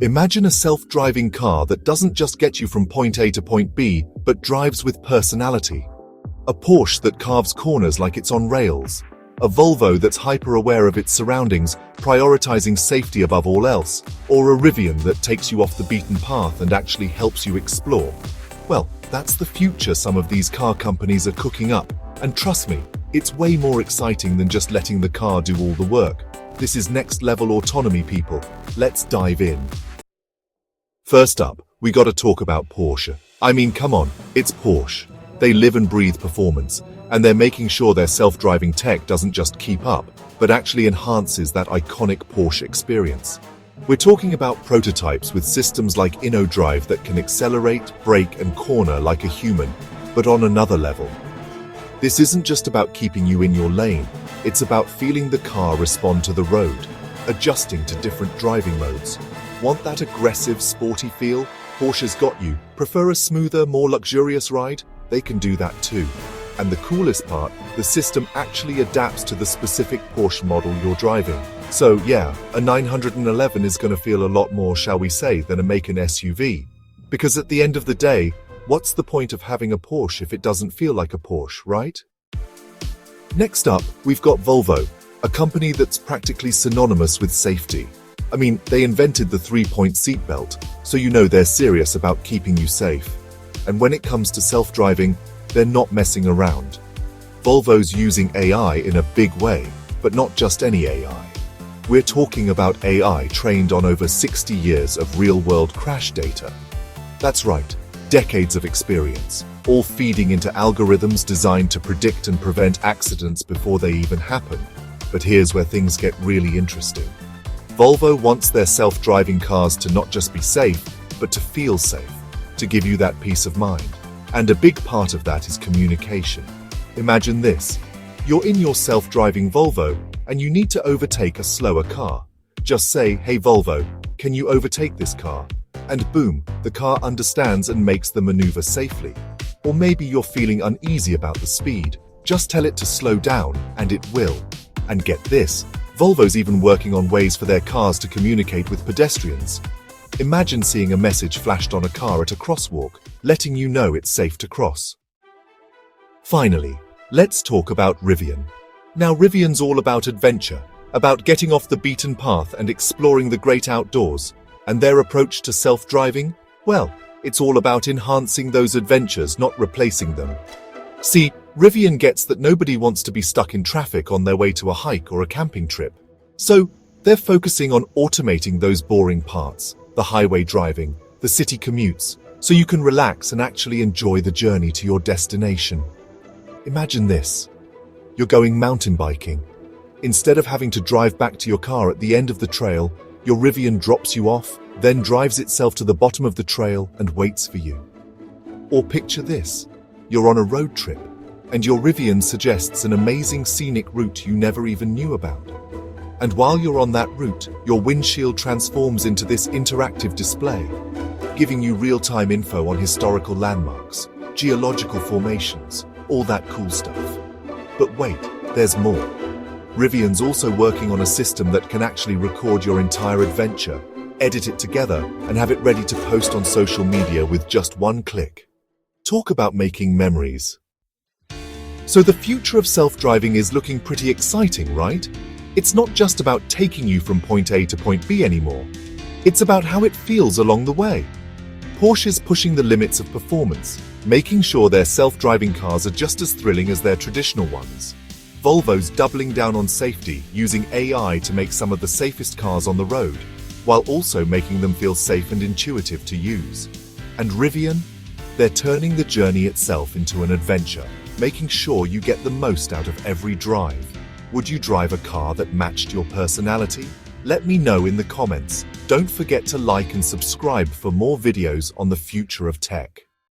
Imagine a self-driving car that doesn't just get you from point A to point B, but drives with personality. A Porsche that carves corners like it's on rails. A Volvo that's hyper-aware of its surroundings, prioritizing safety above all else. Or a Rivian that takes you off the beaten path and actually helps you explore. Well, that's the future some of these car companies are cooking up. And trust me, it's way more exciting than just letting the car do all the work. This is next-level autonomy, people. Let's dive in. First up, we gotta talk about Porsche. I mean, come on, it's Porsche. They live and breathe performance, and they're making sure their self-driving tech doesn't just keep up, but actually enhances that iconic Porsche experience. We're talking about prototypes with systems like InnoDrive that can accelerate, brake, and corner like a human, but on another level. This isn't just about keeping you in your lane, it's about feeling the car respond to the road, adjusting to different driving modes. Want that aggressive, sporty feel? Porsche's got you. Prefer a smoother, more luxurious ride? They can do that too. And the coolest part, the system actually adapts to the specific Porsche model you're driving. So yeah, a 911 is going to feel a lot more, shall we say, than a Macan SUV. Because at the end of the day, what's the point of having a Porsche if it doesn't feel like a Porsche, right? Next up, we've got Volvo, a company that's practically synonymous with safety. I mean, they invented the 3-point seatbelt, so you know they're serious about keeping you safe. And when it comes to self-driving, they're not messing around. Volvo's using AI in a big way, but not just any AI. We're talking about AI trained on over 60 years of real-world crash data. That's right, decades of experience, all feeding into algorithms designed to predict and prevent accidents before they even happen. But here's where things get really interesting. Volvo wants their self-driving cars to not just be safe, but to feel safe, to give you that peace of mind. And a big part of that is communication. Imagine this. You're in your self-driving Volvo, and you need to overtake a slower car. Just say, "Hey Volvo, can you overtake this car?" And boom, the car understands and makes the maneuver safely. Or maybe you're feeling uneasy about the speed. Just tell it to slow down, and it will. And get this, Volvo's even working on ways for their cars to communicate with pedestrians. Imagine seeing a message flashed on a car at a crosswalk, letting you know it's safe to cross. Finally, let's talk about Rivian. Now, Rivian's all about adventure, about getting off the beaten path and exploring the great outdoors. And their approach to self-driving? Well, it's all about enhancing those adventures, not replacing them. See, Rivian gets that nobody wants to be stuck in traffic on their way to a hike or a camping trip. So, they're focusing on automating those boring parts, the highway driving, the city commutes, so you can relax and actually enjoy the journey to your destination. Imagine this. You're going mountain biking. Instead of having to drive back to your car at the end of the trail, your Rivian drops you off, then drives itself to the bottom of the trail and waits for you. Or picture this. You're on a road trip, and your Rivian suggests an amazing scenic route you never even knew about. And while you're on that route, your windshield transforms into this interactive display, giving you real-time info on historical landmarks, geological formations, all that cool stuff. But wait, there's more. Rivian's also working on a system that can actually record your entire adventure, edit it together, and have it ready to post on social media with just one click. Talk about making memories. So the future of self-driving is looking pretty exciting, right? It's not just about taking you from point A to point B anymore. It's about how it feels along the way. Porsche's pushing the limits of performance, making sure their self-driving cars are just as thrilling as their traditional ones. Volvo's doubling down on safety, using AI to make some of the safest cars on the road, while also making them feel safe and intuitive to use. And Rivian? They're turning the journey itself into an adventure, making sure you get the most out of every drive. Would you drive a car that matched your personality? Let me know in the comments. Don't forget to like and subscribe for more videos on the future of tech.